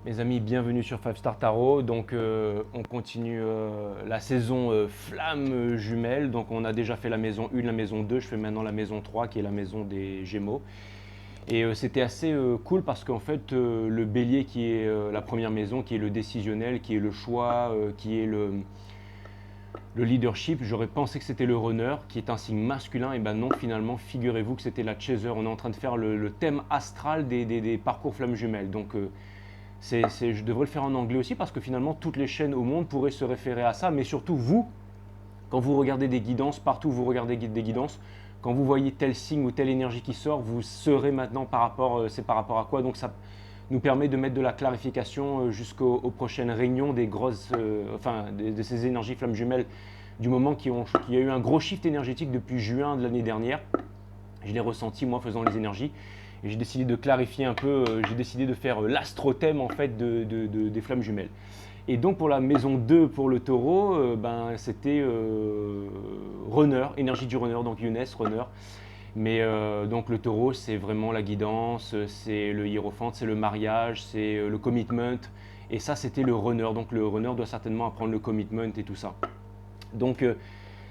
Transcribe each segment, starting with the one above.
Mes amis, bienvenue sur 5 Star Tarot. Donc, on continue la saison Flamme Jumelle. Donc, on a déjà fait la maison 1, la maison 2. Je fais maintenant la maison 3 qui est la maison des Gémeaux. Et c'était assez cool parce qu'en fait, le Bélier qui est la première maison, qui est le décisionnel, qui est le choix, qui est le leadership, j'aurais pensé que c'était le runner, qui est un signe masculin. Et ben non, finalement, figurez-vous que c'était la chaser. On est en train de faire le thème astral des parcours Flamme Jumelle. Donc, je devrais le faire en anglais aussi parce que finalement toutes les chaînes au monde pourraient se référer à ça, mais surtout vous, quand vous regardez des guidances, partout où vous regardez des guidances, quand vous voyez tel signe ou telle énergie qui sort, vous saurez maintenant c'est par rapport à quoi. Donc ça nous permet de mettre de la clarification jusqu'aux prochaines réunions des grosses, de ces énergies flammes jumelles du moment qu'il y a eu un gros shift énergétique depuis juin de l'année dernière. Je l'ai ressenti moi faisant les énergies. Et j'ai décidé de clarifier un peu, j'ai décidé de faire l'astrothème en fait des flammes jumelles. Et donc pour la maison 2 pour le taureau, c'était runner, énergie du runner, donc Younes, runner. Mais donc le taureau, c'est vraiment la guidance, c'est le hiérophante, c'est le mariage, c'est le commitment. Et ça, c'était le runner. Donc le runner doit certainement apprendre le commitment et tout ça. Donc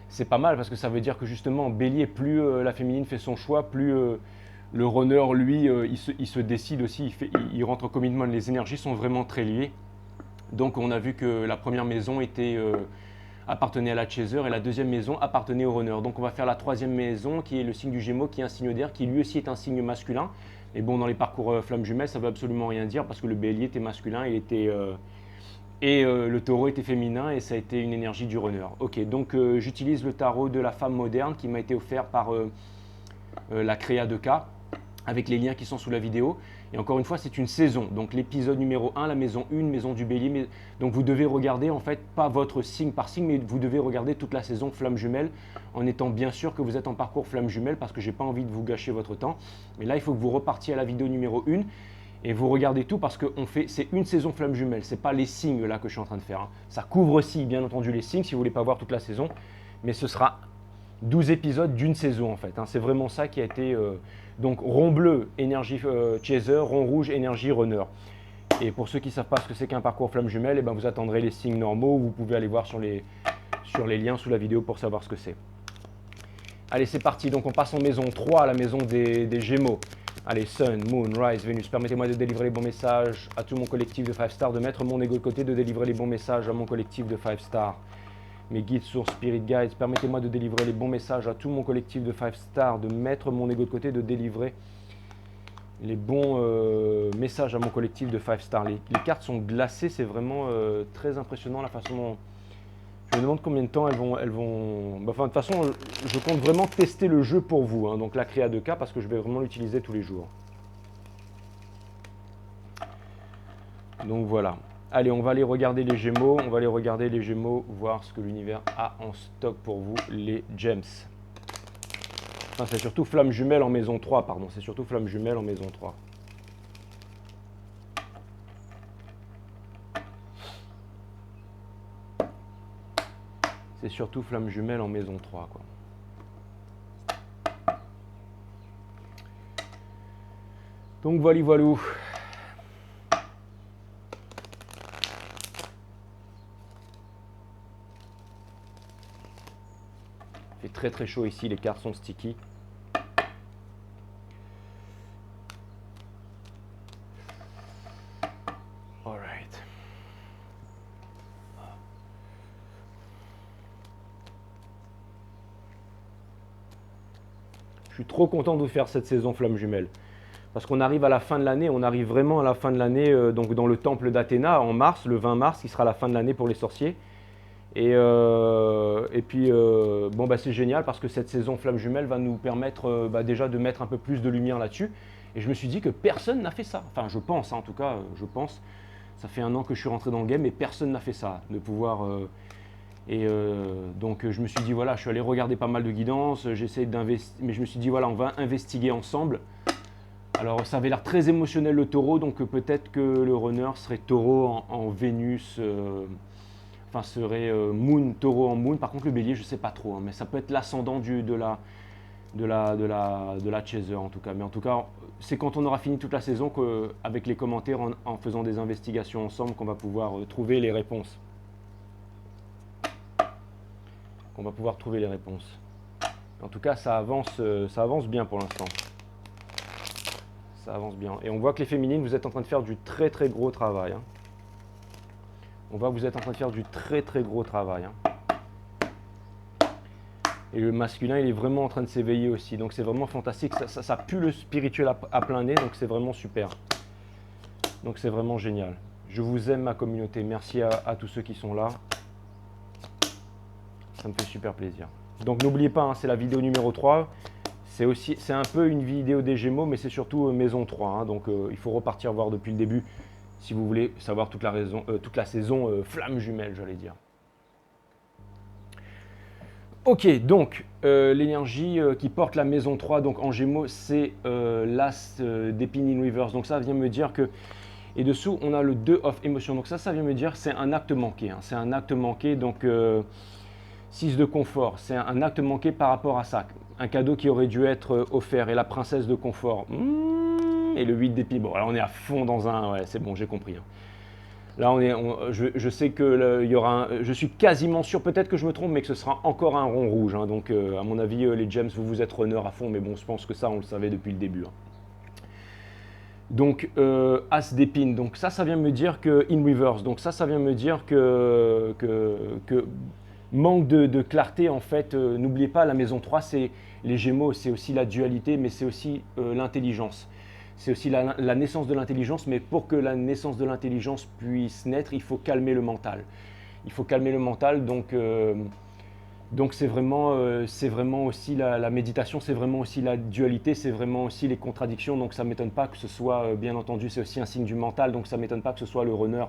c'est pas mal parce que ça veut dire que justement, en bélier, plus la féminine fait son choix, plus le runner, lui, il se décide aussi, il rentre en commitment. Les énergies sont vraiment très liées. Donc on a vu que la première maison appartenait à la chaser et la deuxième maison appartenait au runner. Donc on va faire la troisième maison qui est le signe du Gémeaux, qui est un signe d'air, qui lui aussi est un signe masculin. Et bon, dans les parcours flammes jumelles, ça ne veut absolument rien dire parce que le bélier était masculin, le taureau était féminin et ça a été une énergie du runner. Ok, donc j'utilise le tarot de la femme moderne qui m'a été offert par la Créa de K avec les liens qui sont sous la vidéo. Et encore une fois, c'est une saison. Donc l'épisode numéro 1, la maison 1, maison du bélier. Donc vous devez regarder en fait pas votre signe par signe, mais vous devez regarder toute la saison flamme jumelle en étant bien sûr que vous êtes en parcours flamme jumelle parce que j'ai pas envie de vous gâcher votre temps. Mais là, il faut que vous repartiez à la vidéo numéro 1 et vous regardez tout parce que c'est une saison flamme jumelle. C'est pas les signes là que je suis en train de faire, hein. Ça couvre aussi bien entendu les signes si vous voulez pas voir toute la saison, mais ce sera 12 épisodes d'une saison en fait, hein. C'est vraiment ça qui a été donc rond bleu, énergie chaser, rond rouge, énergie runner. Et pour ceux qui ne savent pas ce que c'est qu'un parcours flamme jumelle, eh ben vous attendrez les signes normaux. Vous pouvez aller voir sur les liens sous la vidéo pour savoir ce que c'est. Allez, c'est parti. Donc on passe en maison 3, la maison des Gémeaux. Allez, Sun, Moon, Rise, Vénus. Permettez-moi de délivrer les bons messages à tout mon collectif de 5 stars, de mettre mon ego de côté, de délivrer les bons messages à mon collectif de 5 stars. Mes guides, sources, spirit guides, permettez-moi de délivrer les bons messages à tout mon collectif de 5 stars, de mettre mon ego de côté, de délivrer les bons messages à mon collectif de 5 stars. Les cartes sont glacées, c'est vraiment très impressionnant la façon dont... Je me demande combien de temps elles vont... Enfin, de toute façon, je compte vraiment tester le jeu pour vous, hein, donc la créa 2K, parce que je vais vraiment l'utiliser tous les jours. Donc voilà. Allez, on va aller regarder les Gémeaux. On va aller regarder les Gémeaux, voir ce que l'univers a en stock pour vous, les gems. Enfin, c'est surtout flamme jumelle en maison 3, pardon. C'est surtout flamme jumelle en maison 3. C'est surtout flamme jumelle en maison 3, quoi. Donc voilà, voilou. Il fait très très chaud ici, les cartes sont sticky. Alright. Je suis trop content de vous faire cette saison flamme jumelle. Parce qu'on arrive à la fin de l'année, on arrive vraiment à la fin de l'année, donc dans le temple d'Athéna en mars, le 20 mars, qui sera la fin de l'année pour les sorciers. Et puis, bon, bah, c'est génial parce que cette saison flamme jumelle va nous permettre déjà de mettre un peu plus de lumière là-dessus. Et je me suis dit que personne n'a fait ça. Enfin, je pense, hein, en tout cas, je pense. Ça fait 1 an que je suis rentré dans le game et personne n'a fait ça. De pouvoir. Donc, je me suis dit, voilà, je suis allé regarder pas mal de guidance, j'essaie d'investir. Mais je me suis dit, voilà, on va investiguer ensemble. Alors, ça avait l'air très émotionnel le taureau, donc peut-être que le runner serait taureau en Vénus. Enfin, serait Moon, taureau en Moon. Par contre, le bélier, je ne sais pas trop, hein, mais ça peut être l'ascendant de la... de la chaser en tout cas. Mais en tout cas, c'est quand on aura fini toute la saison qu'avec les commentaires, en faisant des investigations ensemble, qu'on va pouvoir trouver les réponses. En tout cas, ça avance bien pour l'instant. Ça avance bien. Et on voit que les féminines, vous êtes en train de faire du très très gros travail. Hein. On voit que vous êtes en train de faire du très très gros travail. Hein. Et le masculin, il est vraiment en train de s'éveiller aussi. Donc c'est vraiment fantastique. Ça pue le spirituel à plein nez. Donc c'est vraiment super. Donc c'est vraiment génial. Je vous aime ma communauté. Merci à tous ceux qui sont là. Ça me fait super plaisir. Donc n'oubliez pas, hein, c'est la vidéo numéro 3. C'est un peu une vidéo des Gémeaux, mais c'est surtout maison 3. Hein. Donc il faut repartir voir depuis le début si vous voulez savoir toute la saison flamme jumelle, j'allais dire. Ok, donc l'énergie qui porte la maison 3 donc en Gémeaux, c'est l'As d'épine in reverse. Donc ça vient me dire que, et dessous on a le 2 of émotion. Donc ça vient me dire c'est un acte manqué. Hein. C'est un acte manqué, donc 6 de confort. C'est un acte manqué par rapport à ça. Un cadeau qui aurait dû être offert. Et la princesse de confort. Et le 8 d'épée. Bon, là on est à fond dans un... Ouais, c'est bon, j'ai compris. Hein. Là, je sais que il y aura je suis quasiment sûr, peut-être que je me trompe, mais que ce sera encore un rond rouge. Hein. Donc, à mon avis, les Gems, vous êtes runner à fond, mais bon, je pense que ça, on le savait depuis le début. Hein. Donc, As d'épine. Donc, ça vient me dire que in reverse. Donc, ça vient me dire que manque de clarté, en fait. N'oubliez pas, la maison 3, c'est les Gémeaux, c'est aussi la dualité, mais c'est aussi l'intelligence. C'est aussi la naissance de l'intelligence, mais pour que la naissance de l'intelligence puisse naître, il faut calmer le mental. Il faut calmer le mental, donc c'est vraiment aussi la méditation, c'est vraiment aussi la dualité, c'est vraiment aussi les contradictions, donc ça ne m'étonne pas que ce soit, bien entendu, c'est aussi un signe du mental, donc ça ne m'étonne pas que ce soit le runner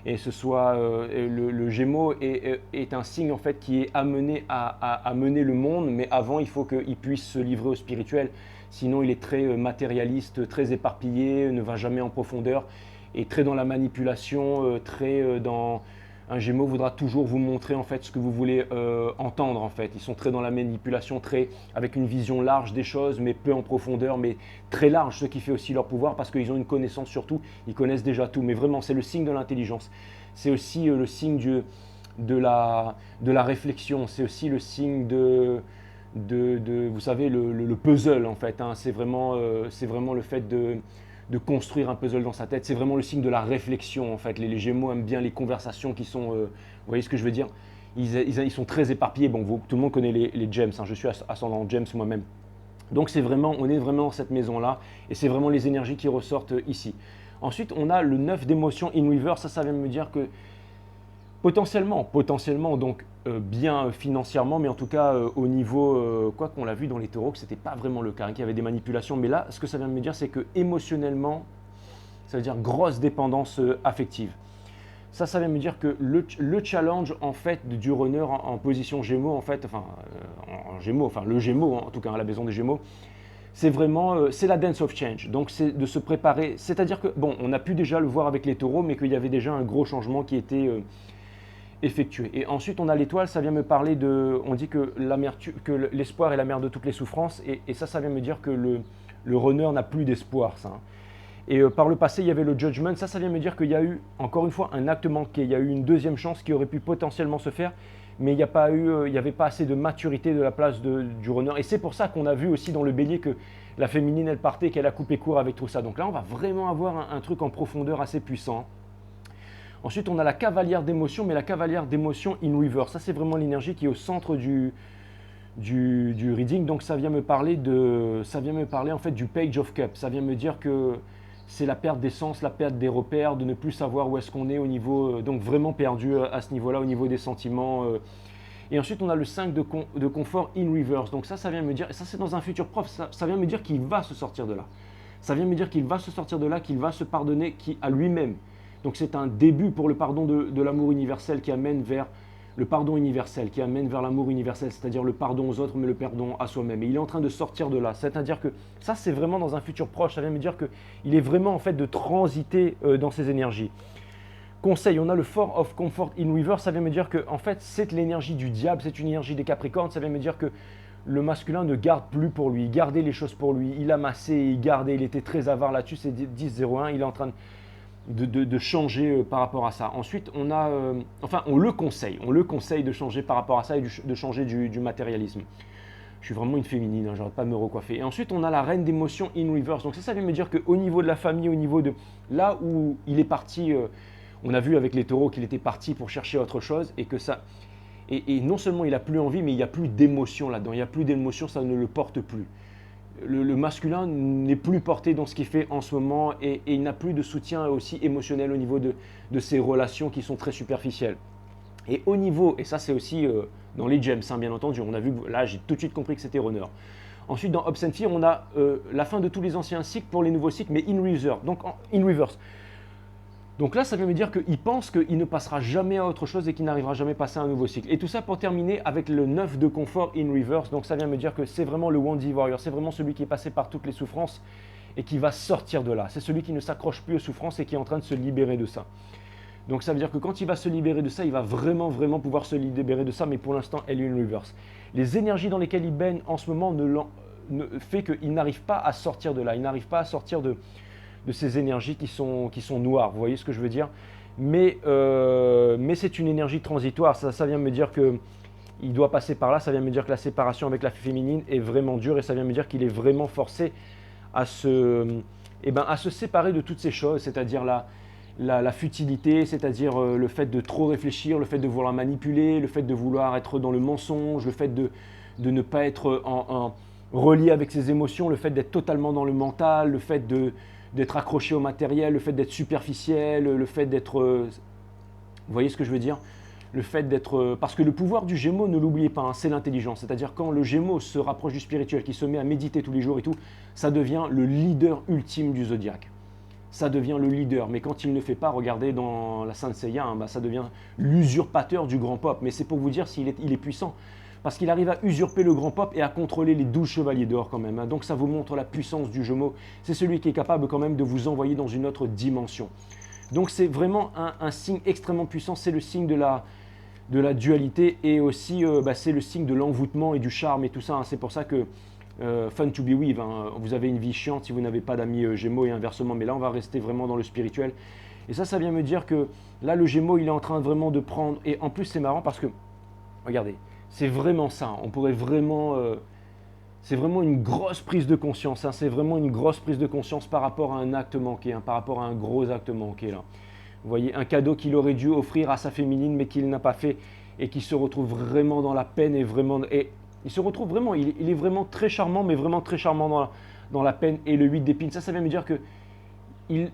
et ce soit le Gémeaux est un signe en fait qui est amené à mener le monde, mais avant il faut qu'il puisse se livrer au spirituel. Sinon, il est très matérialiste, très éparpillé, ne va jamais en profondeur et très dans la manipulation, très dans... Un Gémeaux voudra toujours vous montrer en fait ce que vous voulez entendre en fait. Ils sont très dans la manipulation, très avec une vision large des choses, mais peu en profondeur, mais très large, ce qui fait aussi leur pouvoir parce qu'ils ont une connaissance sur tout, ils connaissent déjà tout. Mais vraiment, c'est le signe de l'intelligence. C'est aussi le signe de la réflexion. C'est aussi le signe vous savez, le puzzle en fait. Hein. C'est vraiment le fait de construire un puzzle dans sa tête. C'est vraiment le signe de la réflexion en fait. Les Gémeaux aiment bien les conversations qui sont, vous voyez ce que je veux dire, ils sont très éparpillés. Bon, tout le monde connaît les Gems, hein. Je suis ascendant Gems moi-même. Donc on est vraiment dans cette maison-là et c'est vraiment les énergies qui ressortent ici. Ensuite, on a le 9 d'émotion in reverse. Ça vient me dire que potentiellement, donc bien financièrement, mais en tout cas au niveau, quoi qu'on l'a vu dans les taureaux, que ce n'était pas vraiment le cas, hein, qu'il y avait des manipulations. Mais là, ce que ça vient de me dire, c'est que émotionnellement, ça veut dire grosse dépendance affective. Ça vient me dire que le challenge en fait du runner en position Gémeaux, en fait, enfin en Gémeaux, enfin le Gémeaux, en tout cas à la maison des Gémeaux, c'est vraiment, c'est la dance of change. Donc c'est de se préparer, c'est-à-dire que, bon, on a pu déjà le voir avec les taureaux, mais qu'il y avait déjà un gros changement qui était effectué. Et ensuite, on a l'étoile, ça vient me parler de, on dit que l'espoir est la mère de toutes les souffrances, et ça vient me dire que le runner n'a plus d'espoir, ça. Hein. Et par le passé, il y avait le judgment, ça vient me dire qu'il y a eu, encore une fois, un acte manqué, il y a eu une deuxième chance qui aurait pu potentiellement se faire, mais il n'y avait pas assez de maturité de la place du runner. Et c'est pour ça qu'on a vu aussi dans le bélier que la féminine, elle partait, qu'elle a coupé court avec tout ça. Donc là, on va vraiment avoir un truc en profondeur assez puissant. Ensuite, on a la cavalière d'émotion, mais la cavalière d'émotion in reverse. Ça, c'est vraiment l'énergie qui est au centre du reading. Donc, ça vient me parler en fait du Page of Cups. Ça vient me dire que c'est la perte des sens, la perte des repères, de ne plus savoir où est-ce qu'on est au niveau, donc vraiment perdu à ce niveau-là, au niveau des sentiments. Et ensuite, on a le 5 de confort in reverse. Donc ça vient me dire, et ça c'est dans un futur prof, ça vient me dire qu'il va se sortir de là. Ça vient me dire qu'il va se sortir de là, qu'il va se pardonner à lui-même. Donc c'est un début pour le pardon de l'amour universel qui amène vers le pardon universel, qui amène vers l'amour universel, c'est-à-dire le pardon aux autres, mais le pardon à soi-même. Et il est en train de sortir de là. C'est-à-dire que ça, c'est vraiment dans un futur proche. Ça vient me dire qu'il est vraiment en fait de transiter dans ses énergies. Conseil, on a le 4 of comfort in reverse. Ça vient me dire que en fait, c'est l'énergie du diable, c'est une énergie des Capricornes. Ça vient me dire que le masculin ne garde plus pour lui, il gardait les choses pour lui, il amassait, il gardait, il était très avare là-dessus, c'est 10-0-1, il est en train de changer par rapport à ça. Ensuite, enfin, on le conseille de changer par rapport à ça et de changer du matérialisme. Je suis vraiment une féminine, hein, j'arrête pas de me recoiffer. Et ensuite, on a la reine d'émotion in reverse. Donc ça vient me dire qu'au niveau de la famille, au niveau de là où il est parti, on a vu avec les taureaux qu'il était parti pour chercher autre chose et que ça... Et non seulement il n'a plus envie, mais il n'y a plus d'émotion là-dedans. Il n'y a plus d'émotion, ça ne le porte plus. Le masculin n'est plus porté dans ce qu'il fait en ce moment et il n'a plus de soutien aussi émotionnel au niveau de ses relations qui sont très superficielles. Et au niveau, et ça c'est aussi dans les gems, hein, bien entendu, on a vu, là j'ai tout de suite compris que c'était Runner. Ensuite dans Hopes and Fear, on a la fin de tous les anciens cycles pour les nouveaux cycles, mais in reverse. Donc là, ça veut me dire qu'il pense qu'il ne passera jamais à autre chose et qu'il n'arrivera jamais à passer à un nouveau cycle. Et tout ça pour terminer avec le 9 de confort in reverse. Donc ça vient me dire que c'est vraiment le Wandy Warrior, c'est vraiment celui qui est passé par toutes les souffrances et qui va sortir de là. C'est celui qui ne s'accroche plus aux souffrances et qui est en train de se libérer de ça. Donc ça veut dire que quand il va se libérer de ça, il va vraiment pouvoir se libérer de ça, mais pour l'instant, elle est in reverse. Les énergies dans lesquelles il baigne en ce moment fait qu'il n'arrive pas à sortir de là, il n'arrive pas à sortir de ces énergies qui sont noires, vous voyez ce que je veux dire, mais c'est une énergie transitoire, ça vient me dire qu'il doit passer par là, ça vient me dire que la séparation avec la féminine est vraiment dure et ça vient me dire qu'il est vraiment forcé à se séparer de toutes ces choses, c'est-à-dire la futilité, c'est-à-dire le fait de trop réfléchir, le fait de vouloir manipuler, le fait de vouloir être dans le mensonge, le fait de ne pas être relié avec ses émotions, le fait d'être totalement dans le mental, le fait d'être accroché au matériel, le fait d'être superficiel, le fait d'être... vous voyez ce que je veux dire? Le fait d'être... Parce que le pouvoir du Gémeaux, ne l'oubliez pas, hein, c'est l'intelligence. C'est-à-dire quand le Gémeaux se rapproche du spirituel, qui se met à méditer tous les jours et tout, ça devient le leader ultime du zodiaque. Ça devient le leader. Mais quand il ne fait pas, regardez dans la Sainte Seiya, hein, ça devient l'usurpateur du grand peuple. Mais c'est pour vous dire s'il il est puissant. Parce qu'il arrive à usurper le grand peuple et à contrôler les 12 chevaliers d'or quand même. Hein. Donc ça vous montre la puissance du Gémeaux. C'est celui qui est capable quand même de vous envoyer dans une autre dimension. Donc c'est vraiment un signe extrêmement puissant. C'est le signe de la dualité et aussi c'est le signe de l'envoûtement et du charme et tout ça. Hein. C'est pour ça que fun to be with, hein. Vous avez une vie chiante si vous n'avez pas d'amis Gémeaux et inversement. Mais là on va rester vraiment dans le spirituel. Et ça vient me dire que là le Gémeaux il est en train vraiment de prendre. Et en plus c'est marrant parce que, regardez, c'est vraiment ça, on pourrait vraiment... c'est vraiment une grosse prise de conscience, hein, c'est vraiment une grosse prise de conscience par rapport à un acte manqué, hein, par rapport à un gros acte manqué là. Vous voyez, un cadeau qu'il aurait dû offrir à sa féminine mais qu'il n'a pas fait et qui se retrouve vraiment dans la peine et il se retrouve vraiment, il est vraiment très charmant mais vraiment très charmant dans la peine et le 8 d'épines. Ça vient me dire que il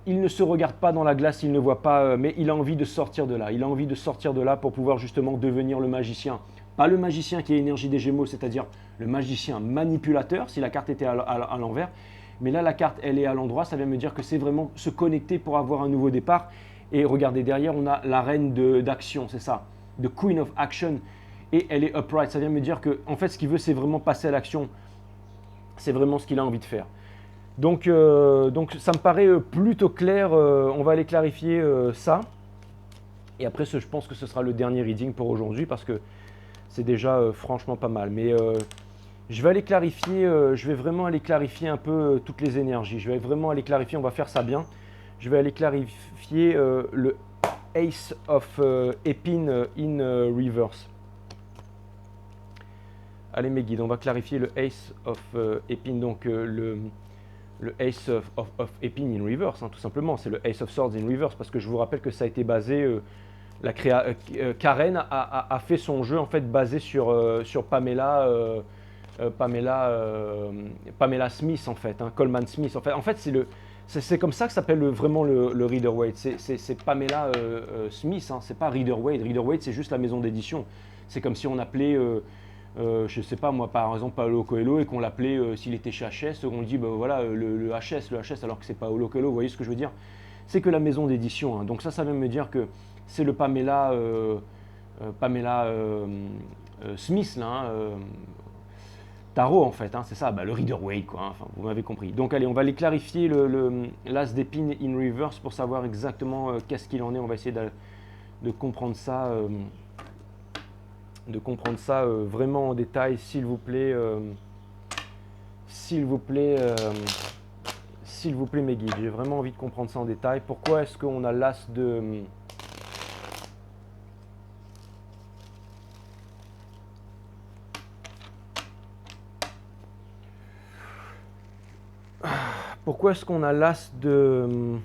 ne se regarde pas dans la glace, il ne voit pas, mais il a envie de sortir de là. Il a envie de sortir de là pour pouvoir justement devenir le magicien. Pas le magicien qui est énergie des Gémeaux, c'est-à-dire le magicien manipulateur, si la carte était à l'envers. Mais là, la carte, elle est à l'endroit, ça vient me dire que c'est vraiment se connecter pour avoir un nouveau départ. Et regardez, derrière, on a la reine d'action, c'est ça, the Queen of Action. Et elle est upright, ça vient me dire que, en fait, ce qu'il veut, c'est vraiment passer à l'action. C'est vraiment ce qu'il a envie de faire. Donc ça me paraît plutôt clair, on va aller clarifier ça. Et après, je pense que ce sera le dernier reading pour aujourd'hui parce que c'est déjà franchement pas mal. Mais je vais aller clarifier, je vais vraiment aller clarifier un peu toutes les énergies. Je vais vraiment aller clarifier, on va faire ça bien. Je vais aller clarifier le Ace of Épine in reverse. Allez mes guides, on va clarifier le Ace of Épine, donc le Ace of Épine in reverse, hein, tout simplement. C'est le Ace of Swords in reverse parce que je vous rappelle que ça a été basé... Karen a fait son jeu en fait basé sur Pamela Smith en fait, hein, Coleman Smith. En fait c'est comme ça que s'appelle vraiment le Rider-Waite. C'est Pamela Smith, hein, c'est pas Rider-Waite. Rider-Waite c'est juste la maison d'édition. C'est comme si on appelait, je sais pas moi par exemple Paolo Coelho et qu'on l'appelait s'il était chez HS, on dit voilà le HS alors que c'est Paolo Coelho. Vous voyez ce que je veux dire? C'est que la maison d'édition. Hein. Donc ça vient me dire que c'est le Pamela Smith, là, hein, Tarot en fait, hein, c'est ça, le Rider-Waite quoi, hein, enfin, vous m'avez compris. Donc allez, on va aller clarifier l'As d'épine in reverse pour savoir exactement qu'est-ce qu'il en est, on va essayer de comprendre ça de comprendre ça vraiment en détail, s'il vous plaît. S'il vous plaît, s'il vous plaît mes guides, j'ai vraiment envie de comprendre ça en détail. Pourquoi est-ce qu'on a l'as de... Pourquoi est-ce qu'on a l'as de...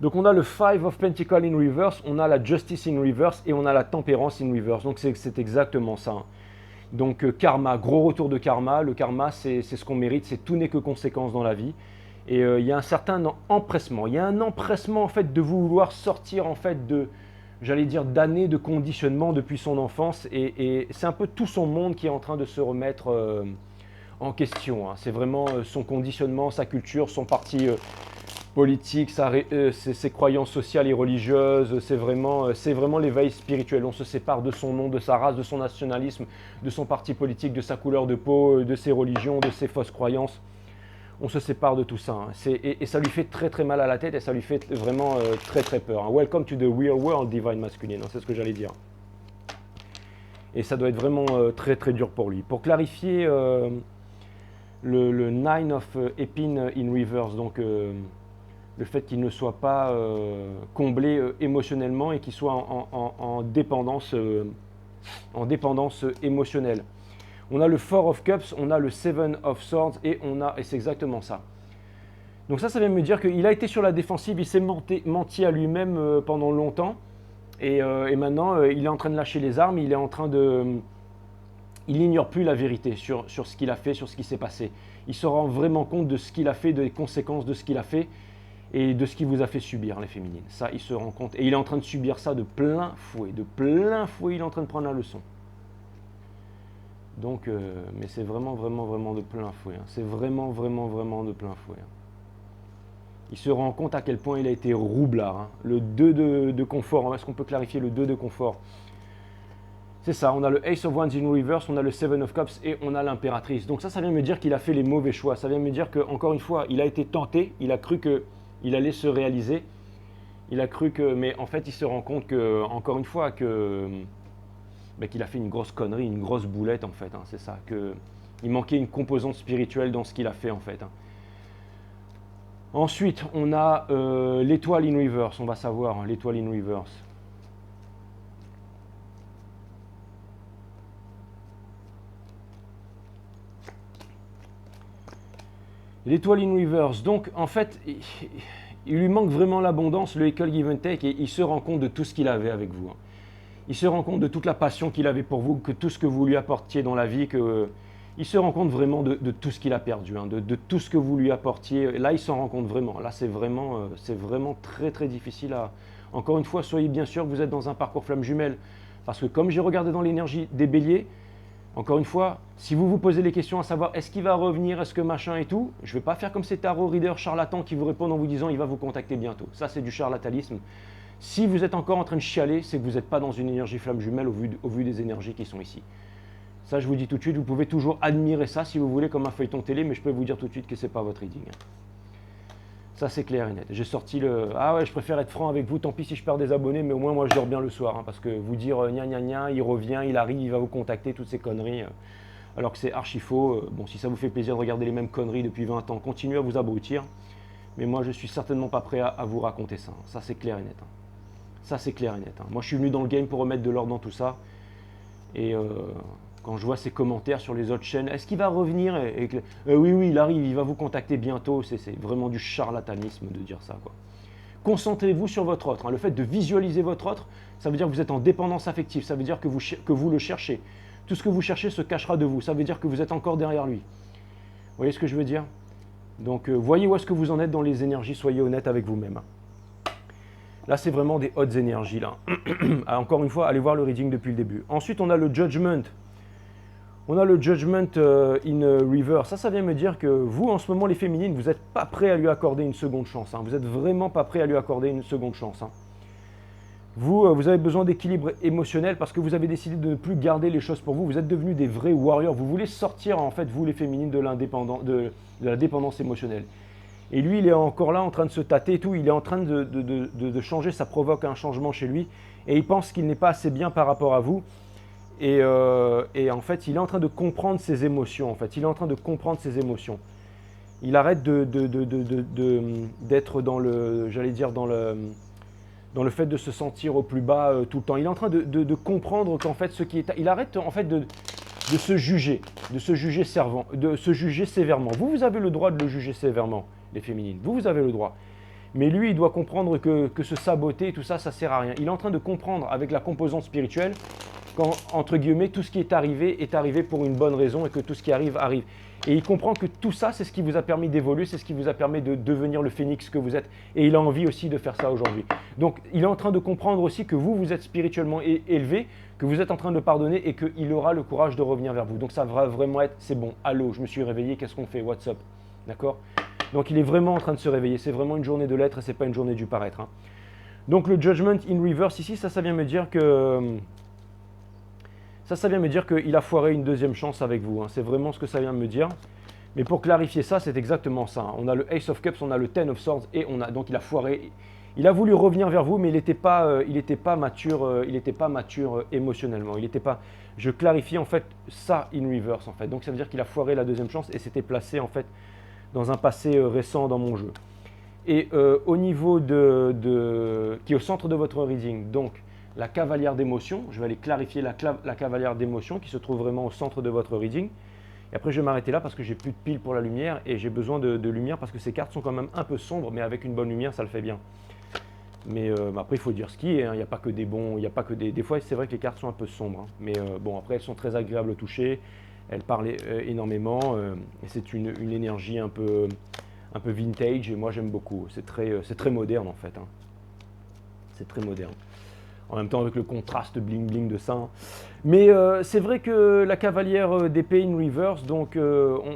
Donc on a le Five of Pentacles in reverse, on a la Justice in reverse et on a la Tempérance in reverse. Donc c'est exactement ça. Donc karma, gros retour de karma. Le karma, c'est ce qu'on mérite, c'est tout n'est que conséquence dans la vie. Et il y a un certain empressement. Il y a un empressement en fait de vouloir sortir en fait de, j'allais dire, d'années de conditionnement depuis son enfance. Et c'est un peu tout son monde qui est en train de se remettre en question. Hein. C'est vraiment son conditionnement, sa culture, son parti politique, ses croyances sociales et religieuses, c'est vraiment l'éveil spirituel. On se sépare de son nom, de sa race, de son nationalisme, de son parti politique, de sa couleur de peau, de ses religions, de ses fausses croyances. On se sépare de tout ça. Hein. Et ça lui fait très très mal à la tête et ça lui fait vraiment très très peur. Hein. Welcome to the real world, Divine Masculine, hein, c'est ce que j'allais dire. Et ça doit être vraiment très très dur pour lui. Pour clarifier le Nine of Epine in reverse, donc le fait qu'il ne soit pas comblé émotionnellement et qu'il soit en dépendance émotionnelle. On a le Four of Cups, on a le Seven of Swords et c'est exactement ça. Donc ça vient me dire qu'il a été sur la défensive, il s'est menti à lui-même pendant longtemps et maintenant il est en train de lâcher les armes, il n'ignore plus la vérité sur ce qu'il a fait, sur ce qui s'est passé. Il se rend vraiment compte de ce qu'il a fait, des conséquences de ce qu'il a fait et de ce qui vous a fait subir, les féminines. Ça, il se rend compte. Et il est en train de subir ça de plein fouet. De plein fouet, il est en train de prendre la leçon. Donc, mais c'est vraiment de plein fouet. Hein. C'est vraiment de plein fouet. Hein. Il se rend compte à quel point il a été roublard. Hein. Le 2 de confort. Est-ce qu'on peut clarifier le 2 de confort? C'est ça, on a le Ace of Wands in reverse, on a le Seven of Cups et on a l'impératrice. Donc ça vient me dire qu'il a fait les mauvais choix. Ça vient me dire qu'encore une fois, il a été tenté, il a cru qu'il allait se réaliser. Il a cru que, mais en fait, il se rend compte que, encore une fois, qu'il a fait une grosse connerie, une grosse boulette en fait. Hein, c'est ça, qu'il manquait une composante spirituelle dans ce qu'il a fait en fait. Hein. Ensuite, on a l'étoile in reverse, on va savoir, hein, l'étoile in reverse. L'étoile in reverse, donc en fait, il lui manque vraiment l'abondance, le equal give and take, et il se rend compte de tout ce qu'il avait avec vous. Hein. Il se rend compte de toute la passion qu'il avait pour vous, que tout ce que vous lui apportiez dans la vie, il se rend compte vraiment de tout ce qu'il a perdu, hein, de tout ce que vous lui apportiez. Là, il s'en rend compte vraiment. Là, c'est vraiment très très difficile à... Encore une fois, soyez bien sûr que vous êtes dans un parcours flamme jumelle, parce que comme j'ai regardé dans l'énergie des béliers, encore une fois, si vous vous posez les questions à savoir est-ce qu'il va revenir, est-ce que machin et tout, je ne vais pas faire comme ces tarot readers charlatans qui vous répondent en vous disant il va vous contacter bientôt. Ça, c'est du charlatanisme. Si vous êtes encore en train de chialer, c'est que vous n'êtes pas dans une énergie flamme jumelle au vu des énergies qui sont ici. Ça, je vous dis tout de suite, vous pouvez toujours admirer ça si vous voulez comme un feuilleton télé, mais je peux vous dire tout de suite que ce n'est pas votre reading. Ça, c'est clair et net. J'ai sorti le... Ah ouais, je préfère être franc avec vous, tant pis si je perds des abonnés, mais au moins, moi, je dors bien le soir. Hein, parce que vous dire, gna gna gna, il revient, il arrive, il va vous contacter, toutes ces conneries, alors que c'est archi faux. Bon, si ça vous fait plaisir de regarder les mêmes conneries depuis 20 ans, continuez à vous abrutir. Mais moi, je suis certainement pas prêt à vous raconter ça. Hein. Ça, c'est clair et net. Hein. Ça, c'est clair et net. Hein. Moi, je suis venu dans le game pour remettre de l'ordre dans tout ça. Et quand je vois ces commentaires sur les autres chaînes, est-ce qu'il va revenir oui, il arrive, il va vous contacter bientôt. C'est vraiment du charlatanisme de dire ça, quoi. Concentrez-vous sur votre autre. Hein. Le fait de visualiser votre autre, ça veut dire que vous êtes en dépendance affective. Ça veut dire que vous le cherchez. Tout ce que vous cherchez se cachera de vous. Ça veut dire que vous êtes encore derrière lui. Vous voyez ce que je veux dire? Donc, voyez où est-ce que vous en êtes dans les énergies. Soyez honnête avec vous-même. Là, c'est vraiment des hautes énergies. Là. Encore une fois, allez voir le reading depuis le début. Ensuite, on a le Judgment. On a le Judgment in Reverse. Ça vient me dire que vous, en ce moment, les féminines, vous n'êtes pas prêts à lui accorder une seconde chance. Hein. Vous n'êtes vraiment pas prêts à lui accorder une seconde chance. Hein. Vous avez besoin d'équilibre émotionnel parce que vous avez décidé de ne plus garder les choses pour vous. Vous êtes devenus des vrais warriors. Vous voulez sortir, en fait, vous, les féminines, de la dépendance émotionnelle. Et lui, il est encore là en train de se tâter et tout. Il est en train de changer. Ça provoque un changement chez lui. Et il pense qu'il n'est pas assez bien par rapport à vous. Et en fait, il est en train de comprendre ses émotions. En fait, il est en train de comprendre ses émotions. Il arrête d'être dans le, j'allais dire, dans le fait de se sentir au plus bas tout le temps. Il est en train de comprendre qu'en fait, il arrête en fait de se juger, de se juger sévèrement. Vous avez le droit de le juger sévèrement, les féminines. Vous avez le droit. Mais lui, il doit comprendre que se saboter, tout ça, ça sert à rien. Il est en train de comprendre avec la composante spirituelle quand, entre guillemets, tout ce qui est arrivé pour une bonne raison et que tout ce qui arrive, arrive. Et il comprend que tout ça, c'est ce qui vous a permis d'évoluer, c'est ce qui vous a permis de devenir le phénix que vous êtes. Et il a envie aussi de faire ça aujourd'hui. Donc, il est en train de comprendre aussi que vous êtes spirituellement élevé, que vous êtes en train de pardonner et qu'il aura le courage de revenir vers vous. Donc, ça va vraiment être, c'est bon, allô, je me suis réveillé, qu'est-ce qu'on fait, what's up, d'accord? Donc, il est vraiment en train de se réveiller. C'est vraiment une journée de l'être et ce n'est pas une journée du paraître. Hein. Donc, le Judgment in Reverse ici, ça vient me dire que... Ça vient me dire qu'il a foiré une deuxième chance avec vous. Hein. C'est vraiment ce que ça vient me dire. Mais pour clarifier ça, c'est exactement ça. Hein. On a le Ace of Cups, on a le Ten of Swords et donc il a foiré. Il a voulu revenir vers vous, mais il n'était pas mature émotionnellement. Je clarifie en fait ça in reverse en fait. Donc ça veut dire qu'il a foiré la deuxième chance et s'était placé en fait dans un passé récent dans mon jeu. Et au niveau qui est au centre de votre reading, donc la cavalière d'émotion, je vais aller clarifier la cavalière d'émotion qui se trouve vraiment au centre de votre reading. Et après, je vais m'arrêter là parce que j'ai plus de piles pour la lumière et j'ai besoin de lumière parce que ces cartes sont quand même un peu sombres, mais avec une bonne lumière, ça le fait bien. Mais après, il faut dire ce qui est. Hein. Il n'y a pas que des bons, il n'y a pas que des. Des fois, c'est vrai que les cartes sont un peu sombres. Hein. Mais bon, après, elles sont très agréables au toucher. Elles parlent énormément. Et c'est une énergie un peu vintage. Et moi, j'aime beaucoup. C'est très moderne en fait. Hein. C'est très moderne. En même temps avec le contraste bling bling de ça. Hein. Mais c'est vrai que la cavalière d'épée in reverse, donc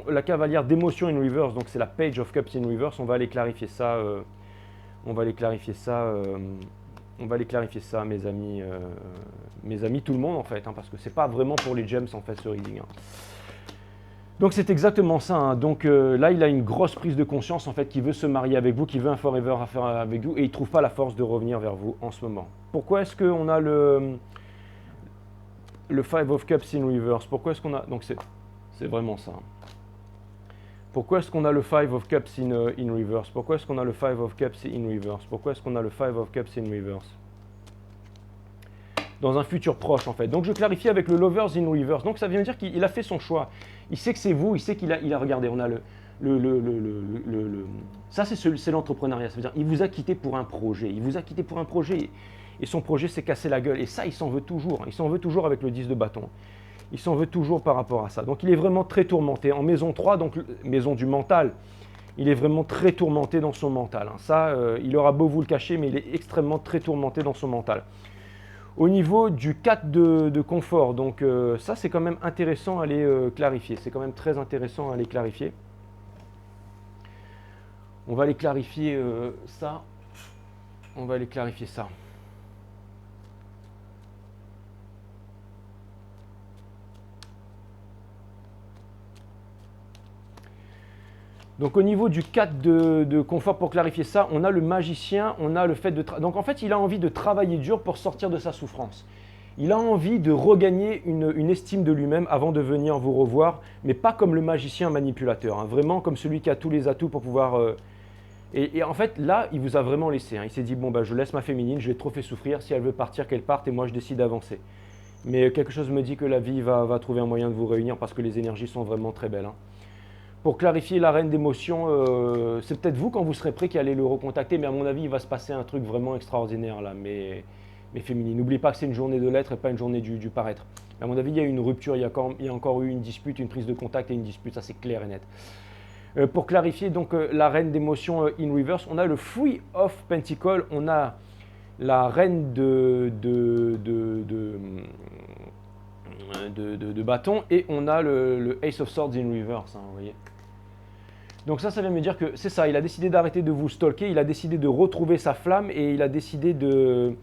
la cavalière d'émotion in reverse, donc c'est la Page of Cups in reverse, on va aller clarifier ça. On va aller clarifier ça, mes amis, tout le monde en fait, hein, parce que c'est pas vraiment pour les gems en fait ce reading. Hein. Donc c'est exactement ça. Hein. Donc là, il a une grosse prise de conscience en fait, qui veut se marier avec vous, qui veut un forever affair avec vous, et il ne trouve pas la force de revenir vers vous en ce moment. Pourquoi est-ce qu'on a le Five of Cups in reverse? Pourquoi est-ce qu'on a... Donc c'est vraiment ça. Pourquoi est-ce qu'on a le Five of Cups in reverse? Pourquoi est-ce qu'on a le Five of Cups in reverse? Pourquoi est-ce qu'on a le Five of Cups in reverse? Dans un futur proche en fait. Donc je clarifie avec le Lovers in reverse. Donc ça vient dire qu'il a fait son choix. Il sait que c'est vous, il sait qu'il a regardé. On a ça c'est l'entrepreneuriat. Ça veut dire il vous a quitté pour un projet. Il vous a quitté pour un projet et son projet s'est cassé la gueule. Et ça, il s'en veut toujours. Il s'en veut toujours avec le 10 de bâton. Il s'en veut toujours par rapport à ça. Donc il est vraiment très tourmenté. En maison 3, donc maison du mental, il est vraiment très tourmenté dans son mental. Hein. Ça, il aura beau vous le cacher, mais il est extrêmement très tourmenté dans son mental. Au niveau du 4 de confort, donc ça c'est quand même intéressant à les clarifier. C'est quand même très intéressant à les clarifier. On va aller clarifier ça. On va aller clarifier ça. Donc au niveau du 4 de confort, pour clarifier ça, on a le magicien, on a le fait de... Donc en fait, il a envie de travailler dur pour sortir de sa souffrance. Il a envie de regagner une estime de lui-même avant de venir vous revoir, mais pas comme le magicien manipulateur, hein, vraiment comme celui qui a tous les atouts pour pouvoir... Et en fait, là, il vous a vraiment laissé. Hein. Il s'est dit, bon, bah, je laisse ma féminine, je l'ai trop fait souffrir, si elle veut partir, qu'elle parte, et moi je décide d'avancer. Mais quelque chose me dit que la vie va trouver un moyen de vous réunir parce que les énergies sont vraiment très belles. Hein. Pour clarifier la reine d'émotion, c'est peut-être vous quand vous serez prêt qui allez le recontacter, mais à mon avis, il va se passer un truc vraiment extraordinaire là, mais féminine. N'oubliez pas que c'est une journée de l'être et pas une journée du paraître. À mon avis, il y a eu une rupture, il y a encore eu une dispute, une prise de contact et une dispute, ça c'est clair et net. Pour clarifier donc la reine d'émotion in reverse, on a le Three of Pentacles, on a la reine de bâton. Et on a le Ace of Swords in reverse, hein, vous voyez. Donc ça vient me dire que c'est ça, il a décidé d'arrêter de vous stalker, il a décidé de retrouver sa flamme et il a décidé de...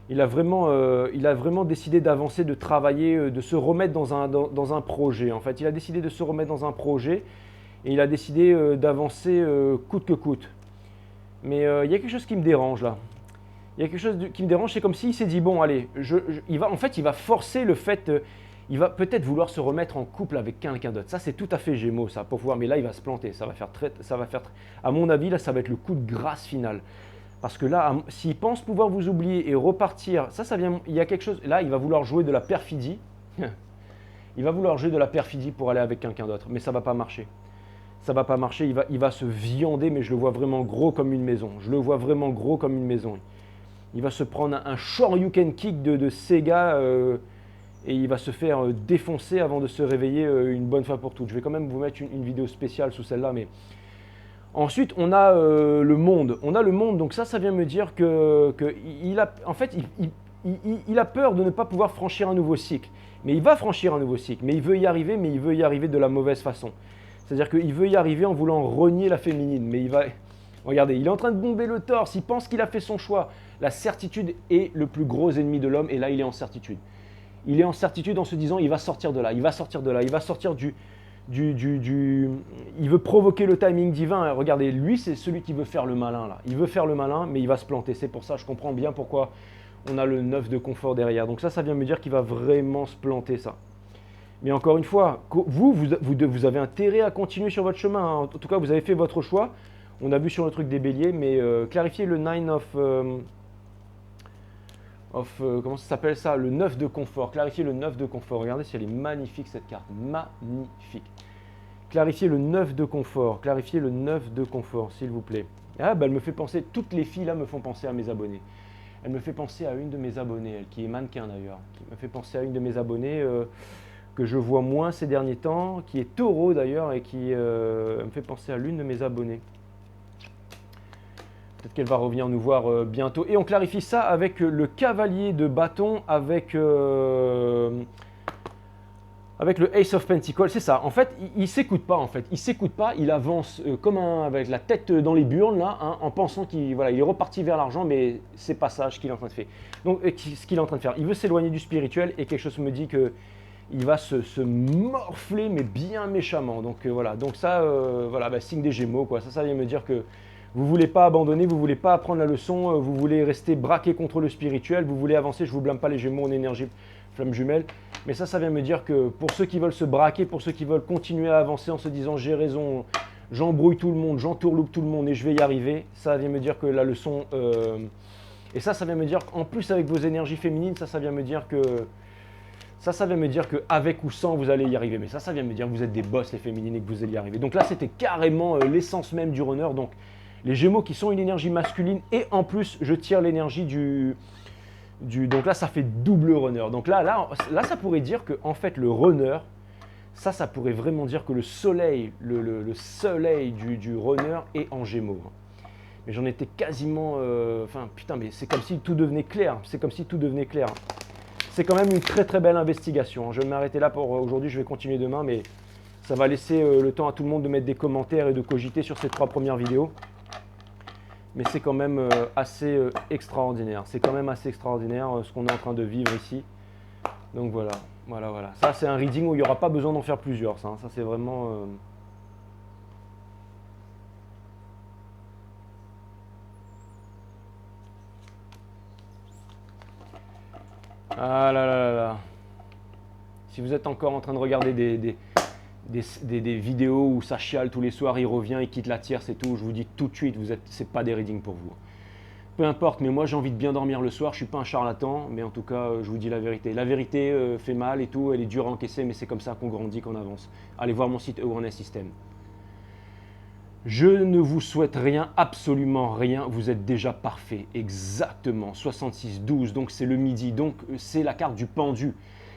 Il a vraiment décidé d'avancer, de travailler, de se remettre dans un projet. En fait, il a décidé de se remettre dans un projet et il a décidé d'avancer coûte que coûte. Mais il y a quelque chose qui me dérange là. Il y a quelque chose qui me dérange, c'est comme s'il s'est dit, bon allez, il va forcer le fait, il va peut-être vouloir se remettre en couple avec quelqu'un d'autre. Ça c'est tout à fait Gémeaux ça, pour pouvoir, mais là il va se planter, à mon avis là ça va être le coup de grâce final. Parce que là, s'il pense pouvoir vous oublier et repartir, ça vient, il y a quelque chose, là il va vouloir jouer de la perfidie. Il va vouloir jouer de la perfidie pour aller avec quelqu'un d'autre, mais ça va pas marcher. Ça va pas marcher, il va se viander, mais je le vois vraiment gros comme une maison. Je le vois vraiment gros comme une maison. Il va se prendre un Shoryuken kick de Sega et il va se faire défoncer avant de se réveiller une bonne fois pour toutes. Je vais quand même vous mettre une vidéo spéciale sous celle-là, mais... Ensuite, on a le monde. On a le monde, donc ça vient me dire il a peur de ne pas pouvoir franchir un nouveau cycle. Mais il va franchir un nouveau cycle, mais il veut y arriver, mais il veut y arriver de la mauvaise façon. C'est-à-dire qu'il veut y arriver en voulant renier la féminine, mais il va... Regardez, il est en train de bomber le torse, il pense qu'il a fait son choix. La certitude est le plus gros ennemi de l'homme, et là, il est en certitude. Il est en certitude en se disant, il va sortir de là, il va sortir de là, il va sortir il veut provoquer le timing divin. Regardez, lui, c'est celui qui veut faire le malin, là. Il veut faire le malin, mais il va se planter. C'est pour ça, je comprends bien pourquoi on a le 9 de confort derrière. Donc ça vient me dire qu'il va vraiment se planter, ça. Mais encore une fois, vous avez intérêt à continuer sur votre chemin. Hein. En tout cas, vous avez fait votre choix. On a vu sur le truc des béliers, mais clarifiez le 9 comment ça s'appelle ça? Le 9 de confort. Clarifiez le 9 de confort. Regardez si elle est magnifique, cette carte. Magnifique. Clarifiez le 9 de confort. Clarifiez le 9 de confort, s'il vous plaît. Ah, bah, elle me fait penser, toutes les filles là me font penser à mes abonnés. Elle me fait penser à une de mes abonnées, elle, qui est mannequin d'ailleurs. Qui me fait penser à une de mes abonnées que je vois moins ces derniers temps, qui est taureau d'ailleurs, et qui me fait penser à l'une de mes abonnées. Peut-être qu'elle va revenir nous voir bientôt. Et on clarifie ça avec le cavalier de bâton, avec le Ace of Pentacles. C'est ça. En fait, il ne s'écoute pas. En fait, il s'écoute pas. Il avance comme avec la tête dans les burnes là, hein, en pensant qu'il est reparti vers l'argent, mais c'est pas ça ce qu'il est en train de faire. Donc, ce qu'il est en train de faire, il veut s'éloigner du spirituel et quelque chose me dit que il va se morfler, mais bien méchamment. Donc voilà. Donc ça, voilà, bah, signe des Gémeaux quoi. Ça vient me dire que vous ne voulez pas abandonner, vous ne voulez pas apprendre la leçon, vous voulez rester braqué contre le spirituel, vous voulez avancer. Je ne vous blâme pas les Gémeaux en énergie flamme jumelle, mais ça vient me dire que pour ceux qui veulent se braquer, pour ceux qui veulent continuer à avancer en se disant j'ai raison, j'embrouille tout le monde, j'entourloupe tout le monde et je vais y arriver, ça vient me dire que la leçon... et ça vient me dire qu'en plus avec vos énergies féminines, ça vient me dire que... Ça vient me dire qu'avec ou sans, vous allez y arriver. Mais ça vient me dire que vous êtes des boss, les féminines, et que vous allez y arriver. Donc là, c'était carrément l'essence même du runner. Donc, les Gémeaux qui sont une énergie masculine et en plus, je tire l'énergie donc là, ça fait double runner. Donc là ça pourrait dire que en fait, le runner, ça pourrait vraiment dire que le soleil, le soleil du runner est en Gémeaux. Mais j'en étais quasiment... Enfin, putain, mais c'est comme si tout devenait clair. C'est comme si tout devenait clair. C'est quand même une très très belle investigation. Je vais m'arrêter là pour aujourd'hui, je vais continuer demain, mais ça va laisser le temps à tout le monde de mettre des commentaires et de cogiter sur ces 3 premières vidéos. Mais c'est quand même assez extraordinaire. C'est quand même assez extraordinaire ce qu'on est en train de vivre ici. Donc voilà. Ça c'est un reading où il n'y aura pas besoin d'en faire plusieurs. Ça c'est vraiment... Ah là là là là. Si vous êtes encore en train de regarder des vidéos où ça chiale tous les soirs, il revient, il quitte la tierce et tout, je vous dis tout de suite, c'est pas des readings pour vous. Peu importe, mais moi j'ai envie de bien dormir le soir, je suis pas un charlatan, mais en tout cas je vous dis la vérité. La vérité fait mal et tout, elle est dure à encaisser, mais c'est comme ça qu'on grandit, qu'on avance. Allez voir mon site Awareness System. Je ne vous souhaite rien, absolument rien, vous êtes déjà parfait, exactement, 66-12, donc c'est le midi, donc c'est la carte du pendu.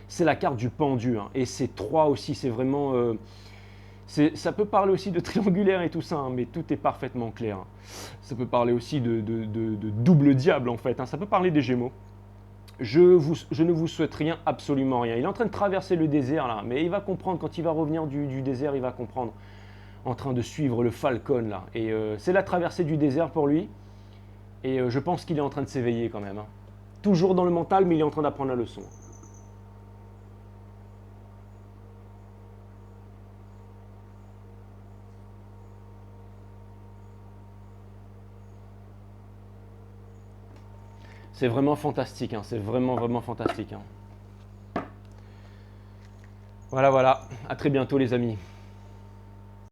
C'est la carte du pendu, hein. Et c'est 3 aussi, c'est vraiment... ça peut parler aussi de triangulaire et tout ça, hein, mais tout est parfaitement clair. Hein. Ça peut parler aussi de double diable en fait, hein. Ça peut parler des Gémeaux. je ne vous souhaite rien, absolument rien. Il est en train de traverser le désert là, mais il va comprendre, quand il va revenir du désert, il va comprendre. En train de suivre le Falcon là. Et c'est la traversée du désert pour lui. Et je pense qu'il est en train de s'éveiller quand même, hein. Toujours dans le mental, mais il est en train d'apprendre la leçon. C'est vraiment fantastique, hein. C'est vraiment, vraiment fantastique, hein. Voilà, voilà. À très bientôt les amis.